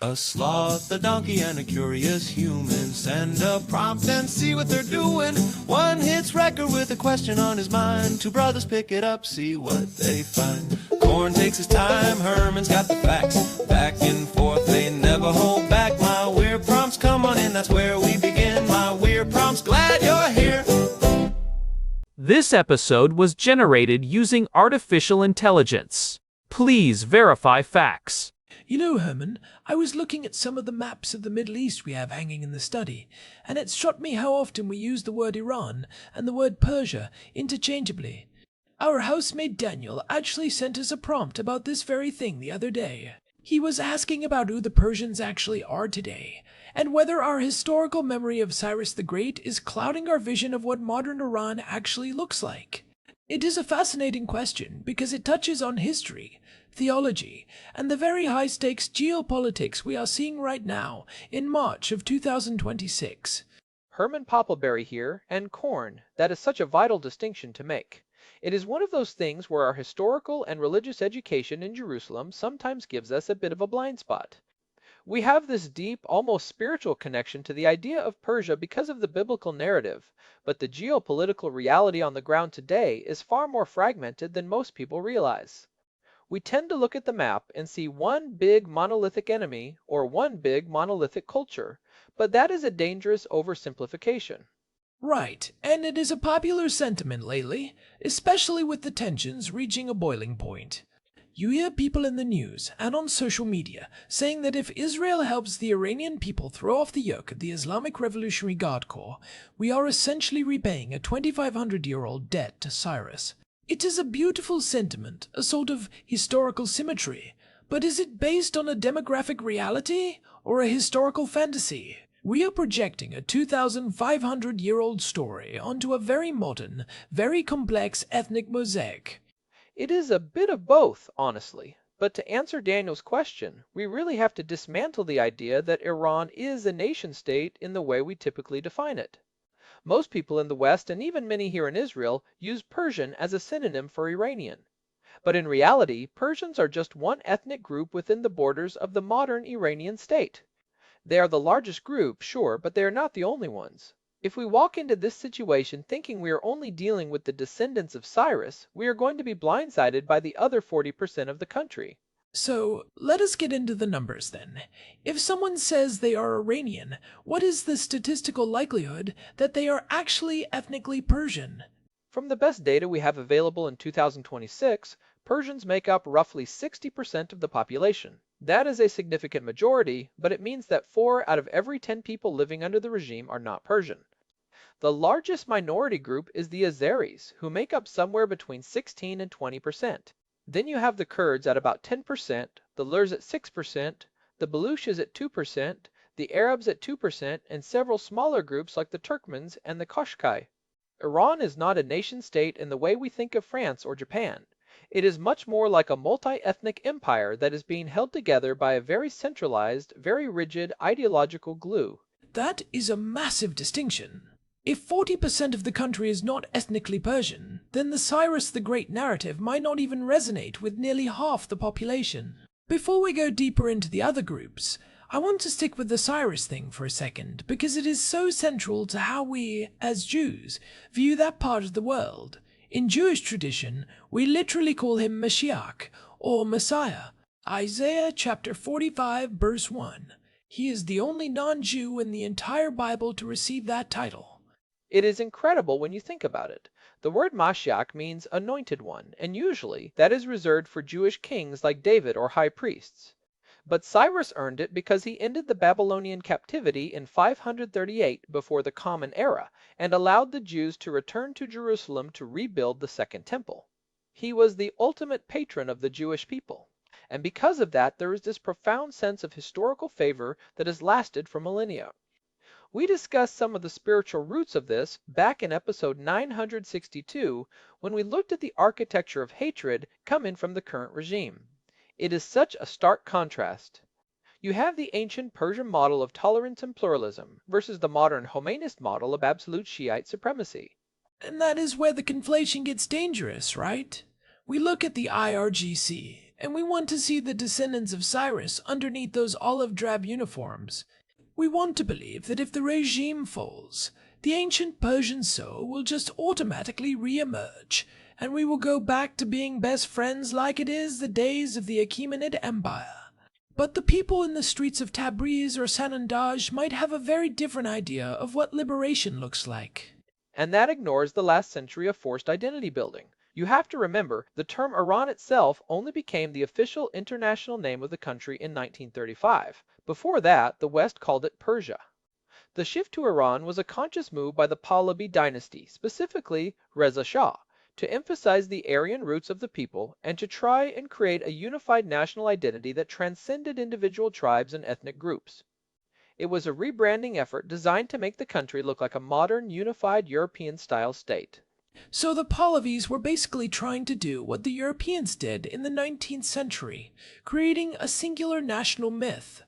A sloth, a donkey, and a curious human. Send a prompt and see what they're doing. One hits record with a question on his mind. Two brothers pick it up, see what they find. Corn takes his time, Herman's got the facts. Back and forth, they never hold back. My weird prompts, come on in, that's where we begin. My weird prompts, glad you're here. This episode was generated using artificial intelligence. Please verify facts. You know, Herman, I was looking at some of the maps of the Middle East we have hanging in the study, and it struck me how often we use the word Iran and the word Persia interchangeably. Our housemate Daniel actually sent us a prompt about this very thing the other day. He was asking about who the Persians actually are today, and whether our historical memory of Cyrus the Great is clouding our vision of what modern Iran actually looks like. It is a fascinating question because it touches on history, theology, and the very high-stakes geopolitics we are seeing right now in March of 2026. Herman Poppleberry here, and corn. That is such a vital distinction to make. It is one of those things where our historical and religious education in Jerusalem sometimes gives us a bit of a blind spot. We have this deep, almost spiritual connection to the idea of Persia because of the biblical narrative, but the geopolitical reality on the ground today is far more fragmented than most people realize. We tend to look at the map and see one big monolithic enemy or one big monolithic culture, but that is a dangerous oversimplification. Right, and it is a popular sentiment lately, especially with the tensions reaching a boiling point. You hear people in the news and on social media saying that if Israel helps the Iranian people throw off the yoke of the Islamic Revolutionary Guard Corps, we are essentially repaying a 2,500-year-old debt to Cyrus. It is a beautiful sentiment, a sort of historical symmetry, but is it based on a demographic reality or a historical fantasy? We are projecting a 2,500-year-old story onto a very modern, very complex ethnic mosaic. It is a bit of both, honestly. But to answer Daniel's question, we really have to dismantle the idea that Iran is a nation-state in the way we typically define it. Most people in the West, and even many here in Israel, use Persian as a synonym for Iranian. But in reality, Persians are just one ethnic group within the borders of the modern Iranian state. They are the largest group, sure, but they are not the only ones. If we walk into this situation thinking we are only dealing with the descendants of Cyrus, we are going to be blindsided by the other 40% of the country. So, let us get into the numbers then. If someone says they are Iranian, what is the statistical likelihood that they are actually ethnically Persian? From the best data we have available in 2026, Persians make up roughly 60% of the population. That is a significant majority, but it means that 4 out of every 10 people living under the regime are not Persian. The largest minority group is the Azeris, who make up somewhere between 16 and 20%. Then you have the Kurds at about 10%, the Lurs at 6%, the Baluchis at 2%, the Arabs at 2%, and several smaller groups like the Turkmens and the Qashqai. Iran is not a nation-state in the way we think of France or Japan. It is much more like a multi-ethnic empire that is being held together by a very centralized, very rigid ideological glue. That is a massive distinction. If 40% of the country is not ethnically Persian, then the Cyrus the Great narrative might not even resonate with nearly half the population. Before we go deeper into the other groups, I want to stick with the Cyrus thing for a second because it is so central to how we, as Jews, view that part of the world. In Jewish tradition, we literally call him Mashiach, or Messiah. Isaiah chapter 45, verse 1. He is the only non-Jew in the entire Bible to receive that title. It is incredible when you think about it. The word Mashiach means anointed one, and usually that is reserved for Jewish kings like David or high priests. But Cyrus earned it because he ended the Babylonian captivity in 538 before the Common Era and allowed the Jews to return to Jerusalem to rebuild the Second Temple. He was the ultimate patron of the Jewish people. And because of that, there is this profound sense of historical favor that has lasted for millennia. We discussed some of the spiritual roots of this back in episode 962 when we looked at the architecture of hatred coming from the current regime. It is such a stark contrast. You have the ancient Persian model of tolerance and pluralism versus the modern Khomeinist model of absolute Shiite supremacy. And that is where the conflation gets dangerous, right? We look at the IRGC, And we want to see the descendants of Cyrus underneath those olive drab uniforms. We want to believe that if the regime falls, the ancient Persian soul will just automatically re-emerge, and we will go back to being best friends like it is the days of the Achaemenid Empire. But the people in the streets of Tabriz or Sanandaj might have a very different idea of what liberation looks like. And that ignores the last century of forced identity building. You have to remember, the term Iran itself only became the official international name of the country in 1935. Before that, the West called it Persia. The shift to Iran was a conscious move by the Pahlavi dynasty, specifically Reza Shah, to emphasize the Aryan roots of the people and to try and create a unified national identity that transcended individual tribes and ethnic groups. It was a rebranding effort designed to make the country look like a modern, unified European-style state. So the Pahlavis were basically trying to do what the Europeans did in the 19th century, creating a singular national myth.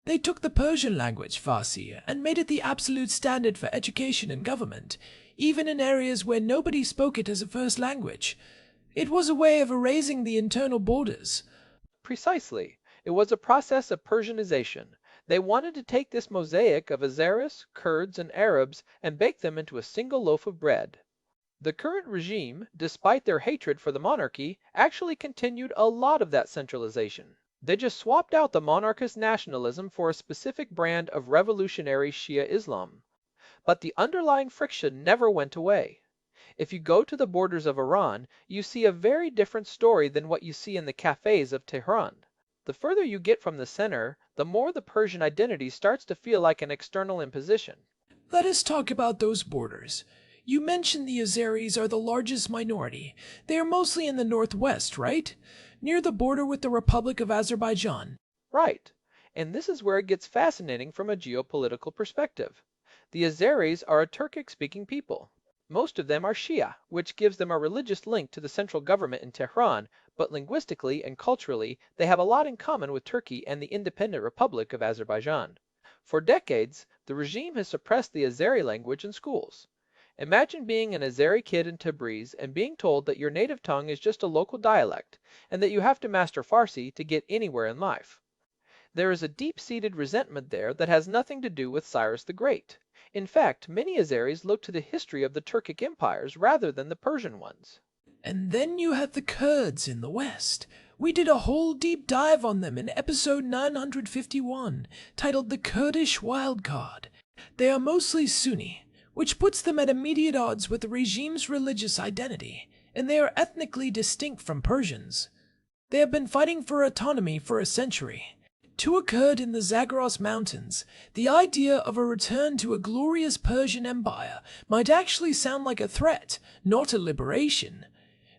They took the Persian language, Farsi, and made it the absolute standard for education and government, even in areas where nobody spoke it as a first language. It was a way of erasing the internal borders. Precisely. It was a process of Persianization. They wanted to take this mosaic of Azeris, Kurds, and Arabs and bake them into a single loaf of bread. The current regime, despite their hatred for the monarchy, actually continued a lot of that centralization. They just swapped out the monarchist nationalism for a specific brand of revolutionary Shia Islam. But the underlying friction never went away. If you go to the borders of Iran, you see a very different story than what you see in the cafes of Tehran. The further you get from the center, the more the Persian identity starts to feel like an external imposition. Let us talk about those borders. You mentioned the Azeris are the largest minority. They are mostly in the northwest, right? Near the border with the Republic of Azerbaijan. Right. And this is where it gets fascinating from a geopolitical perspective. The Azeris are a Turkic-speaking people. Most of them are Shia, which gives them a religious link to the central government in Tehran, but linguistically and culturally, they have a lot in common with Turkey and the independent Republic of Azerbaijan. For decades, the regime has suppressed the Azeri language in schools. Imagine being an Azeri kid in Tabriz and being told that your native tongue is just a local dialect, and that you have to master Farsi to get anywhere in life. There is a deep-seated resentment there that has nothing to do with Cyrus the Great. In fact, many Azeris look to the history of the Turkic empires rather than the Persian ones. And then you have the Kurds in the west. We did a whole deep dive on them in episode 951, titled The Kurdish Wildcard. They are mostly Sunni, which puts them at immediate odds with the regime's religious identity, and they are ethnically distinct from Persians. They have been fighting for autonomy for a century. To a Kurd in the Zagros Mountains, the idea of a return to a glorious Persian empire might actually sound like a threat, not a liberation.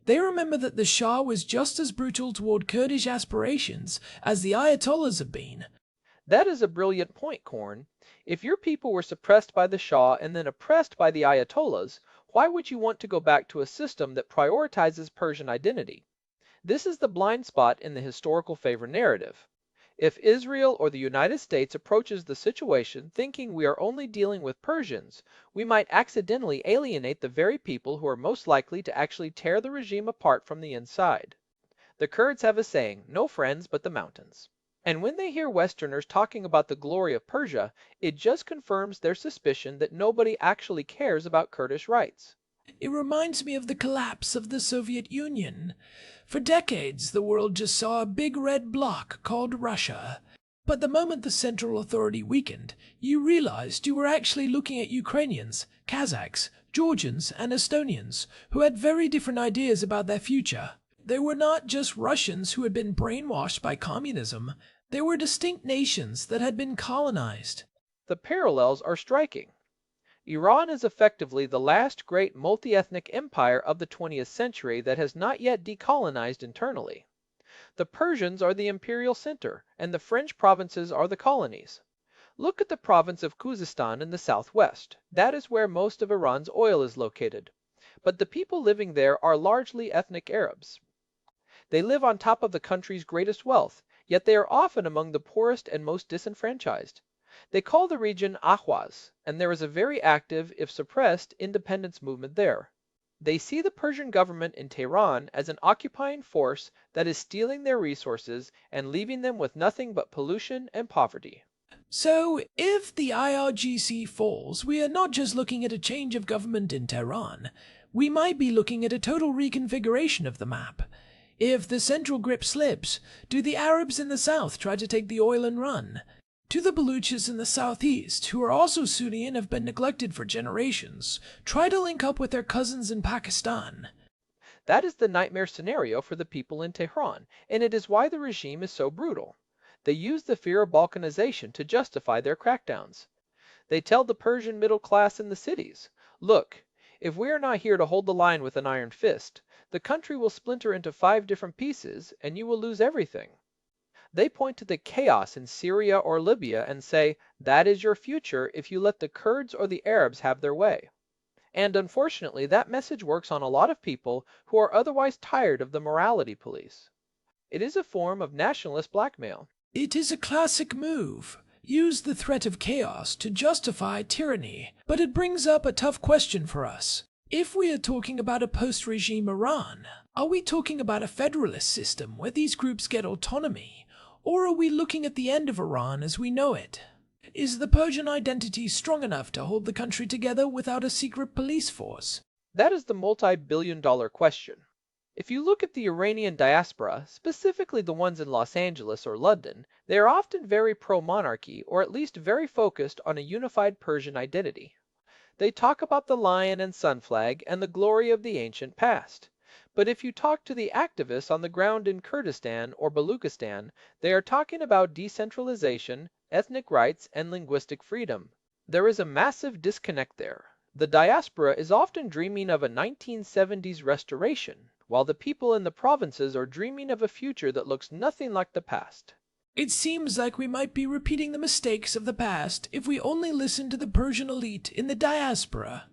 They remember that the Shah was just as brutal toward Kurdish aspirations as the Ayatollahs have been. That is a brilliant point, Korn. If your people were suppressed by the Shah and then oppressed by the Ayatollahs, why would you want to go back to a system that prioritizes Persian identity? This is the blind spot in the historical favor narrative. If Israel or the United States approaches the situation thinking we are only dealing with Persians, we might accidentally alienate the very people who are most likely to actually tear the regime apart from the inside. The Kurds have a saying, no friends but the mountains. And when they hear Westerners talking about the glory of Persia, it just confirms their suspicion that nobody actually cares about Kurdish rights. It reminds me of the collapse of the Soviet Union. For decades, the world just saw a big red bloc called Russia. But the moment the central authority weakened, you realized you were actually looking at Ukrainians, Kazakhs, Georgians, and Estonians, who had very different ideas about their future. They were not just Russians who had been brainwashed by communism. They were distinct nations that had been colonized. The parallels are striking. Iran is effectively the last great multi-ethnic empire of the 20th century that has not yet decolonized internally. The Persians are the imperial center, and the French provinces are the colonies. Look at the province of Khuzestan in the southwest. That is where most of Iran's oil is located. But the people living there are largely ethnic Arabs. They live on top of the country's greatest wealth, yet they are often among the poorest and most disenfranchised. They call the region Ahwaz, and there is a very active, if suppressed, independence movement there. They see the Persian government in Tehran as an occupying force that is stealing their resources and leaving them with nothing but pollution and poverty. So, if the IRGC falls, we are not just looking at a change of government in Tehran. We might be looking at a total reconfiguration of the map. If the central grip slips, do the Arabs in the south try to take the oil and run? Do the Baluchis in the southeast, who are also Sunni and have been neglected for generations, try to link up with their cousins in Pakistan? That is the nightmare scenario for the people in Tehran, and it is why the regime is so brutal. They use the fear of balkanization to justify their crackdowns. They tell the Persian middle class in the cities, look, if we are not here to hold the line with an iron fist, the country will splinter into 5 different pieces and you will lose everything. They point to the chaos in Syria or Libya and say, that is your future if you let the Kurds or the Arabs have their way. And unfortunately, that message works on a lot of people who are otherwise tired of the morality police. It is a form of nationalist blackmail. It is a classic move. Use the threat of chaos to justify tyranny. But it brings up a tough question for us. If we are talking about a post-regime Iran, are we talking about a federalist system where these groups get autonomy? Or are we looking at the end of Iran as we know it? Is the Persian identity strong enough to hold the country together without a secret police force? That is the multi-billion-dollar question. If you look at the Iranian diaspora, specifically the ones in Los Angeles or London, they are often very pro-monarchy or at least very focused on a unified Persian identity. They talk about the lion and sun flag and the glory of the ancient past. But if you talk to the activists on the ground in Kurdistan or Baluchistan, they are talking about decentralization, ethnic rights, and linguistic freedom. There is a massive disconnect there. The diaspora is often dreaming of a 1970s restoration, while the people in the provinces are dreaming of a future that looks nothing like the past. It seems like we might be repeating the mistakes of the past if we only listen to the Persian elite in the diaspora.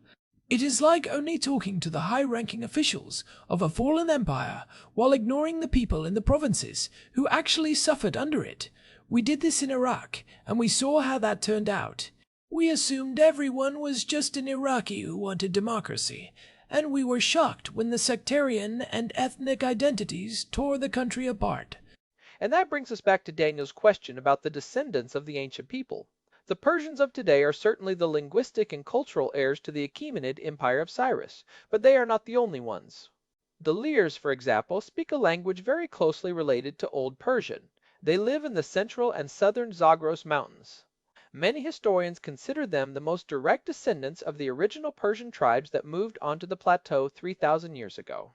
It is like only talking to the high-ranking officials of a fallen empire while ignoring the people in the provinces who actually suffered under it. We did this in Iraq, and we saw how that turned out. We assumed everyone was just an Iraqi who wanted democracy, and we were shocked when the sectarian and ethnic identities tore the country apart. And that brings us back to Daniel's question about the descendants of the ancient people. The Persians of today are certainly the linguistic and cultural heirs to the Achaemenid Empire of Cyrus, but they are not the only ones. The Lyrs, for example, speak a language very closely related to Old Persian. They live in the central and southern Zagros Mountains. Many historians consider them the most direct descendants of the original Persian tribes that moved onto the plateau 3,000 years ago.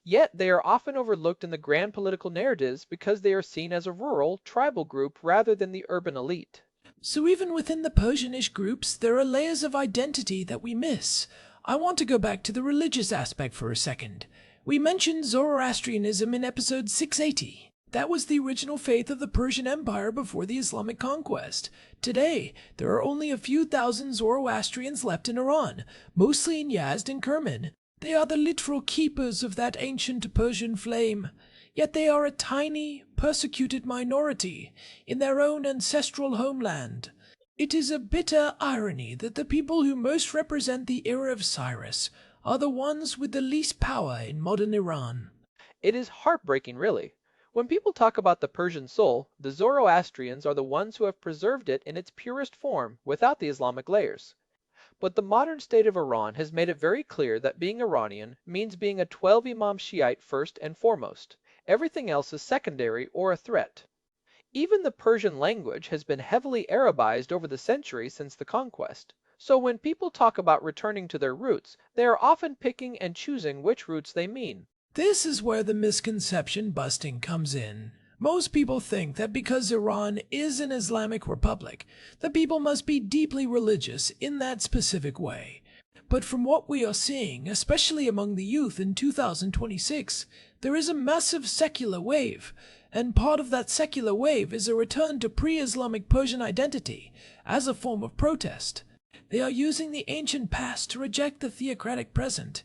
Yet they are often overlooked in the grand political narratives because they are seen as a rural, tribal group rather than the urban elite. So even within the Persianish groups, there are layers of identity that we miss. I want to go back to the religious aspect for a second. We mentioned Zoroastrianism in episode 680. That was the original faith of the Persian Empire before the Islamic conquest. Today, there are only a few thousand Zoroastrians left in Iran, mostly in Yazd and Kerman. They are the literal keepers of that ancient Persian flame. Yet they are a tiny, persecuted minority in their own ancestral homeland. It is a bitter irony that the people who most represent the era of Cyrus are the ones with the least power in modern Iran. It is heartbreaking, really. When people talk about the Persian soul, the Zoroastrians are the ones who have preserved it in its purest form without the Islamic layers. But the modern state of Iran has made it very clear that being Iranian means being a 12-Imam Shiite first and foremost. Everything else is secondary or a threat. Even the Persian language has been heavily Arabized over the centuries since the conquest. So when people talk about returning to their roots, they are often picking and choosing which roots they mean. This is where the misconception busting comes in. Most people think that because Iran is an Islamic republic, the people must be deeply religious in that specific way. But from what we are seeing, especially among the youth in 2026, there is a massive secular wave, and part of that secular wave is a return to pre-Islamic Persian identity as a form of protest. They are using the ancient past to reject the theocratic present.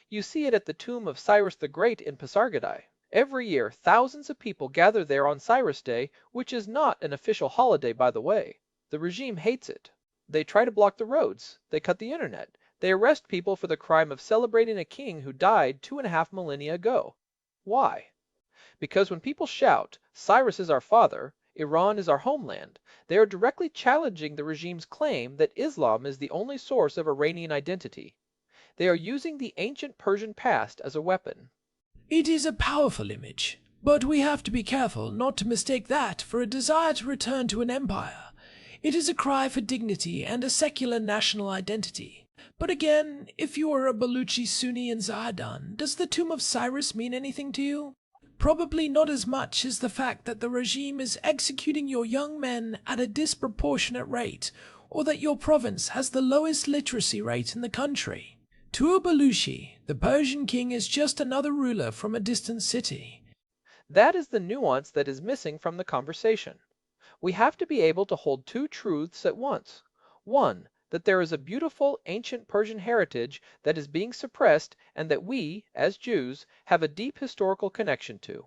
You see it at the tomb of Cyrus the Great in Pasargadae. Every year, thousands of people gather there on Cyrus Day, which is not an official holiday, by the way. The regime hates it. They try to block the roads. They cut the internet. They arrest people for the crime of celebrating a king who died 2.5 millennia ago. Why? Because when people shout, Cyrus is our father, Iran is our homeland, they are directly challenging the regime's claim that Islam is the only source of Iranian identity. They are using the ancient Persian past as a weapon. It is a powerful image, but we have to be careful not to mistake that for a desire to return to an empire. It is a cry for dignity and a secular national identity. But again, if you are a Baluchi Sunni in Zahedan, does the tomb of Cyrus mean anything to you? Probably not as much as the fact that the regime is executing your young men at a disproportionate rate, or that your province has the lowest literacy rate in the country. To a Baluchi, the Persian king is just another ruler from a distant city. That is the nuance that is missing from the conversation. We have to be able to hold two truths at once. One, that there is a beautiful ancient Persian heritage that is being suppressed and that we, as Jews, have a deep historical connection to.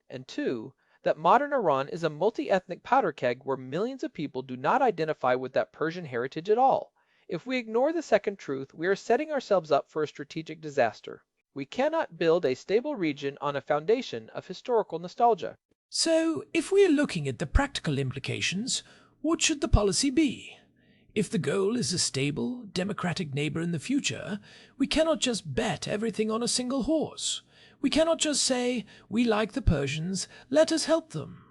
And two, that modern Iran is a multi-ethnic powder keg where millions of people do not identify with that Persian heritage at all. If we ignore the second truth, we are setting ourselves up for a strategic disaster. We cannot build a stable region on a foundation of historical nostalgia. So, if we are looking at the practical implications, what should the policy be? If the goal is a stable, democratic neighbor in the future, we cannot just bet everything on a single horse. We cannot just say, we like the Persians, let us help them.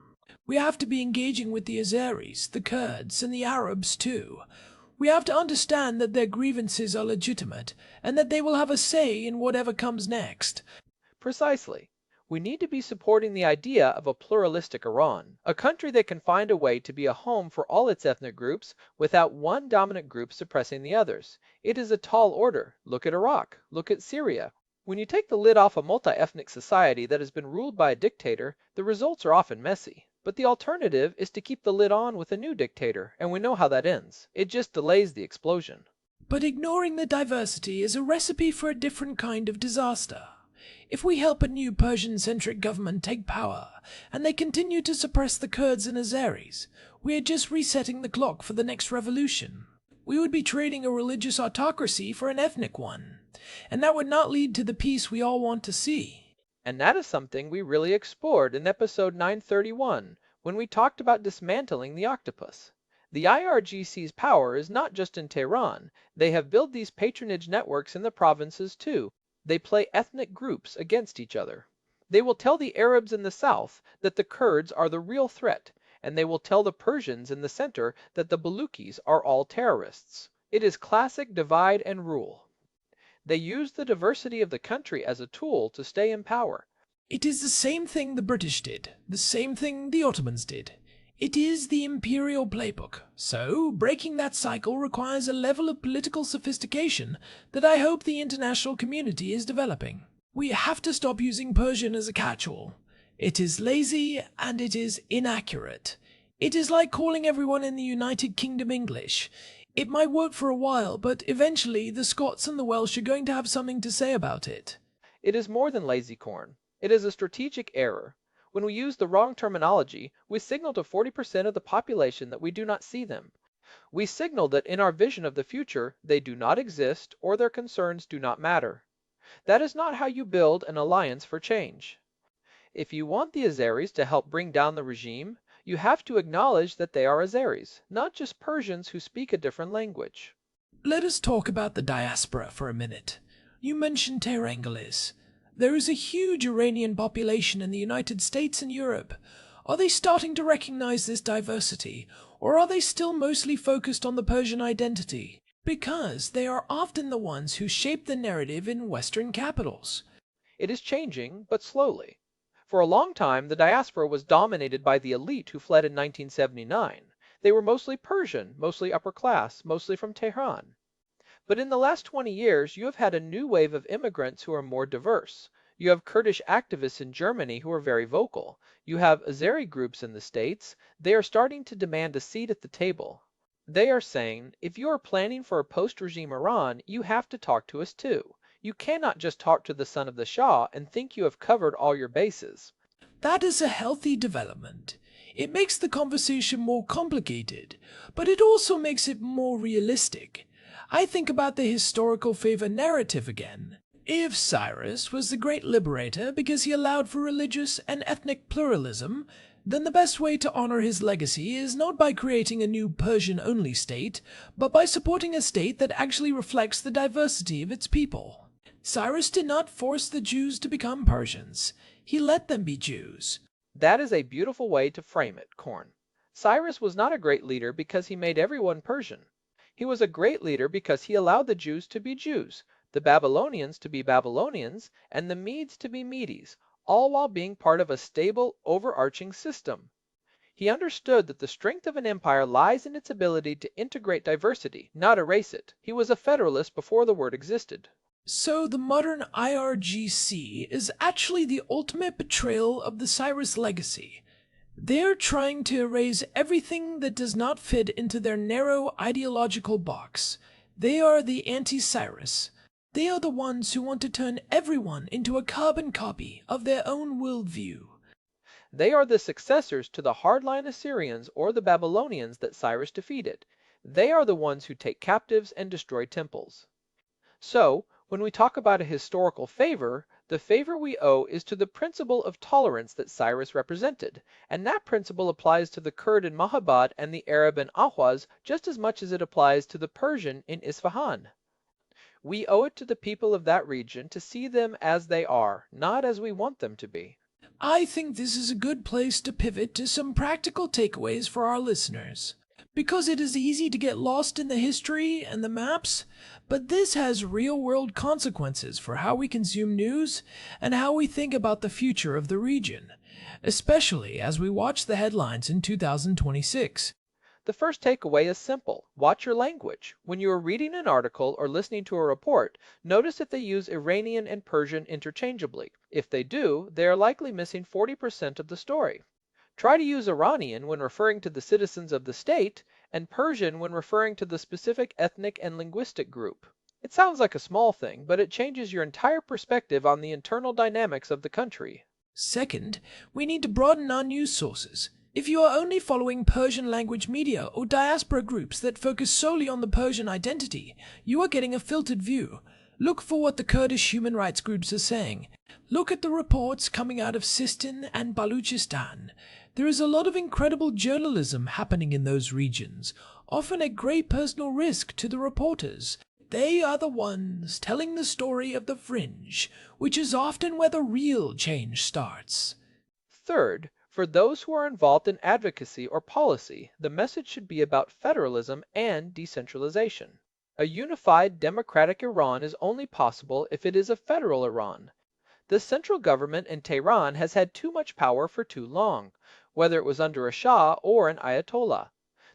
We have to be engaging with the Azeris, the Kurds, and the Arabs too. We have to understand that their grievances are legitimate, and that they will have a say in whatever comes next. Precisely. We need to be supporting the idea of a pluralistic Iran, a country that can find a way to be a home for all its ethnic groups without one dominant group suppressing the others. It is a tall order. Look at Iraq. Look at Syria. When you take the lid off a multi-ethnic society that has been ruled by a dictator, the results are often messy. But the alternative is to keep the lid on with a new dictator, and we know how that ends. It just delays the explosion. But ignoring the diversity is a recipe for a different kind of disaster. If we help a new Persian-centric government take power, and they continue to suppress the Kurds and Azeris, we are just resetting the clock for the next revolution. We would be trading a religious autocracy for an ethnic one, and that would not lead to the peace we all want to see. And that is something we really explored in episode 931, when we talked about dismantling the octopus. The IRGC's power is not just in Tehran. They have built these patronage networks in the provinces too. They play ethnic groups against each other. They will tell the Arabs in the south that the Kurds are the real threat, and they will tell the Persians in the center that the Baluchis are all terrorists. It is classic divide and rule. They use the diversity of the country as a tool to stay in power. It is the same thing the British did, the same thing the Ottomans did. It is the imperial playbook, so breaking that cycle requires a level of political sophistication that I hope the international community is developing. We have to stop using Persian as a catch-all. It is lazy and it is inaccurate. It is like calling everyone in the United Kingdom English. It might work for a while, but eventually the Scots and the Welsh are going to have something to say about it. It is more than lazy corn. It is a strategic error. When we use the wrong terminology, we signal to 40% of the population that we do not see them. We signal that in our vision of the future, they do not exist or their concerns do not matter. That is not how you build an alliance for change. If you want the Azeris to help bring down the regime, you have to acknowledge that they are Azeris, not just Persians who speak a different language. Let us talk about the diaspora for a minute. You mentioned Tehrangelis. There is a huge Iranian population in the United States and Europe. Are they starting to recognize this diversity, or are they still mostly focused on the Persian identity? Because they are often the ones who shape the narrative in Western capitals. It is changing, but slowly. For a long time, the diaspora was dominated by the elite who fled in 1979. They were mostly Persian, mostly upper class, mostly from Tehran. But in the last 20 years, you have had a new wave of immigrants who are more diverse. You have Kurdish activists in Germany who are very vocal. You have Azeri groups in the States. They are starting to demand a seat at the table. They are saying, if you are planning for a post-regime Iran, you have to talk to us too. You cannot just talk to the son of the Shah and think you have covered all your bases. That is a healthy development. It makes the conversation more complicated, but it also makes it more realistic. I think about the historical favor narrative again. If Cyrus was the great liberator because he allowed for religious and ethnic pluralism, then the best way to honor his legacy is not by creating a new Persian-only state, but by supporting a state that actually reflects the diversity of its people. Cyrus did not force the Jews to become Persians. He let them be Jews. That is a beautiful way to frame it, Korn. Cyrus was not a great leader because he made everyone Persian. He was a great leader because he allowed the Jews to be Jews, the Babylonians to be Babylonians, and the Medes to be Medes, all while being part of a stable, overarching system. He understood that the strength of an empire lies in its ability to integrate diversity, not erase it. He was a federalist before the word existed. So the modern IRGC is actually the ultimate betrayal of the Cyrus legacy. They're trying to erase everything that does not fit into their narrow ideological box. They are the anti-Cyrus. They are the ones who want to turn everyone into a carbon copy of their own worldview. They are the successors to the hardline Assyrians or the Babylonians that Cyrus defeated. They are the ones who take captives and destroy temples. So, when we talk about a historical favor, the favor we owe is to the principle of tolerance that Cyrus represented, and that principle applies to the Kurd in Mahabad and the Arab in Ahwaz just as much as it applies to the Persian in Isfahan. We owe it to the people of that region to see them as they are, not as we want them to be. I think this is a good place to pivot to some practical takeaways for our listeners. Because it is easy to get lost in the history and the maps, but this has real-world consequences for how we consume news and how we think about the future of the region, especially as we watch the headlines in 2026. The first takeaway is simple. Watch your language. When you are reading an article or listening to a report, notice if they use Iranian and Persian interchangeably. If they do, they are likely missing 40% of the story. Try to use Iranian when referring to the citizens of the state, and Persian when referring to the specific ethnic and linguistic group. It sounds like a small thing, but it changes your entire perspective on the internal dynamics of the country. Second, we need to broaden our news sources. If you are only following Persian language media or diaspora groups that focus solely on the Persian identity, you are getting a filtered view. Look for what the Kurdish human rights groups are saying. Look at the reports coming out of Sistan and Baluchistan. There is a lot of incredible journalism happening in those regions, often at great personal risk to the reporters. They are the ones telling the story of the fringe, which is often where the real change starts. Third, for those who are involved in advocacy or policy, the message should be about federalism and decentralization. A unified democratic Iran is only possible if it is a federal Iran. The central government in Tehran has had too much power for too long, whether it was under a Shah or an Ayatollah.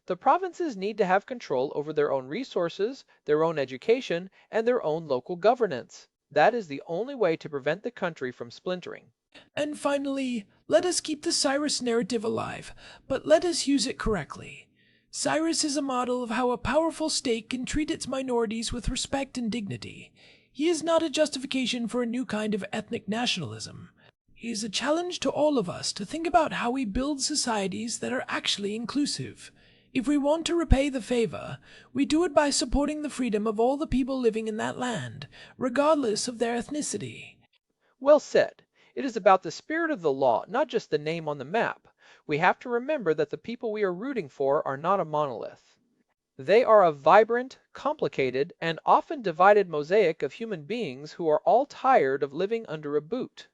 The provinces need to have control over their own resources, their own education, and their own local governance. That is the only way to prevent the country from splintering. And finally, let us keep the Cyrus narrative alive, but let us use it correctly. Cyrus is a model of how a powerful state can treat its minorities with respect and dignity. He is not a justification for a new kind of ethnic nationalism. He is a challenge to all of us to think about how we build societies that are actually inclusive. If we want to repay the favor, we do it by supporting the freedom of all the people living in that land, regardless of their ethnicity. Well said. It is about the spirit of the law, not just the name on the map. We have to remember that the people we are rooting for are not a monolith. They are a vibrant, complicated, and often divided mosaic of human beings who are all tired of living under a boot.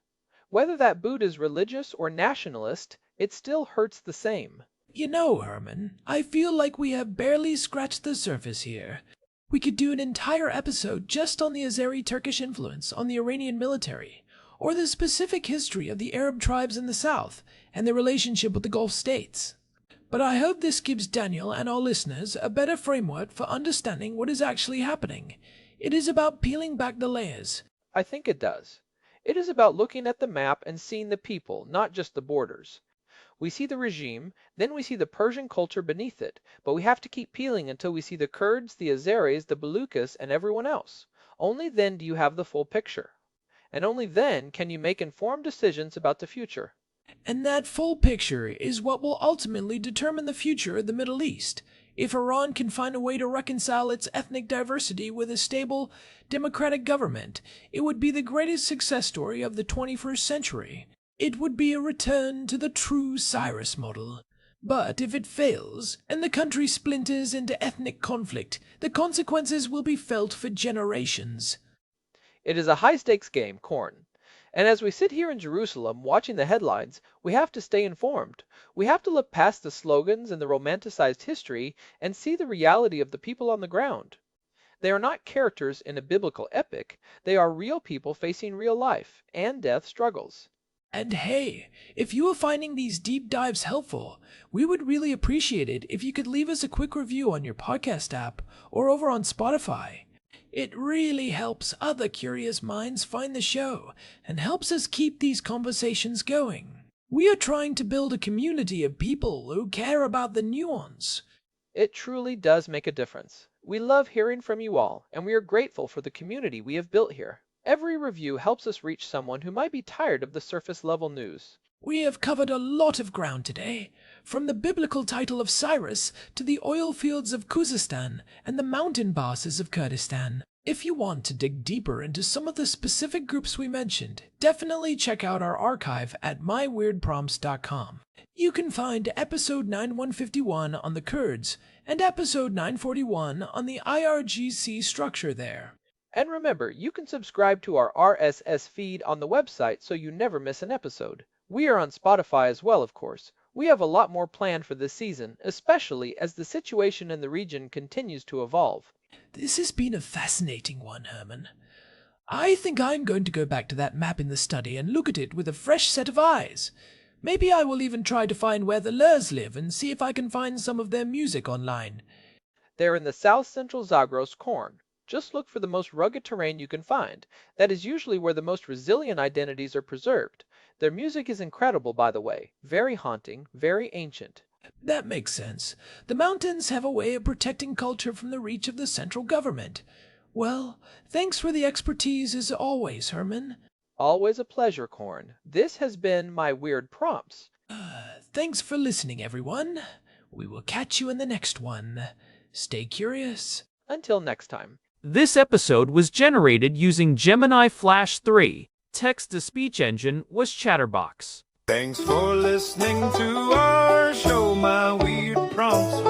Whether that boot is religious or nationalist, it still hurts the same. You know, Herman, I feel like we have barely scratched the surface here. We could do an entire episode just on the Azeri Turkish influence on the Iranian military, or the specific history of the Arab tribes in the south and their relationship with the Gulf states. But I hope this gives Daniel and our listeners a better framework for understanding what is actually happening. It is about peeling back the layers. I think it does. It is about looking at the map and seeing the people, not just the borders. We see the regime, then we see the Persian culture beneath it, but we have to keep peeling until we see the Kurds, the Azeris, the Baluchis, and everyone else. Only then do you have the full picture. And only then can you make informed decisions about the future. And that full picture is what will ultimately determine the future of the Middle East. If Iran can find a way to reconcile its ethnic diversity with a stable, democratic government, it would be the greatest success story of the 21st century. It would be a return to the true Cyrus model. But if it fails, and the country splinters into ethnic conflict, the consequences will be felt for generations. It is a high-stakes game, corn. And as we sit here in Jerusalem watching the headlines, we have to stay informed. We have to look past the slogans and the romanticized history and see the reality of the people on the ground. They are not characters in a biblical epic. They are real people facing real life and death struggles. And hey, if you are finding these deep dives helpful, we would really appreciate it if you could leave us a quick review on your podcast app or over on Spotify. It really helps other curious minds find the show and helps us keep these conversations going. We are trying to build a community of people who care about the nuance. It truly does make a difference. We love hearing from you all, and we are grateful for the community we have built here. Every review helps us reach someone who might be tired of the surface-level news. We have covered a lot of ground today, from the biblical title of Cyrus to the oil fields of Khuzestan and the mountain bosses of Kurdistan. If you want to dig deeper into some of the specific groups we mentioned, definitely check out our archive at myweirdprompts.com. You can find episode 9151 on the Kurds and episode 941 on the IRGC structure there. And remember, you can subscribe to our RSS feed on the website so you never miss an episode. We are on Spotify as well, of course. We have a lot more planned for this season, especially as the situation in the region continues to evolve. This has been a fascinating one, Herman. I think I'm going to go back to that map in the study and look at it with a fresh set of eyes. Maybe I will even try to find where the Lurs live and see if I can find some of their music online. They're in the south-central Zagros corn. Just look for the most rugged terrain you can find. That is usually where the most resilient identities are preserved. Their music is incredible, by the way. Very haunting, very ancient. That makes sense. The mountains have a way of protecting culture from the reach of the central government. Well, thanks for the expertise as always, Herman. Always a pleasure, Corn. This has been my Weird Prompts. Thanks for listening, everyone. We will catch you in the next one. Stay curious. Until next time. This episode was generated using Gemini Flash 3. Text-to-speech engine was Chatterbox. Thanks for listening to our show, My Weird Prompts.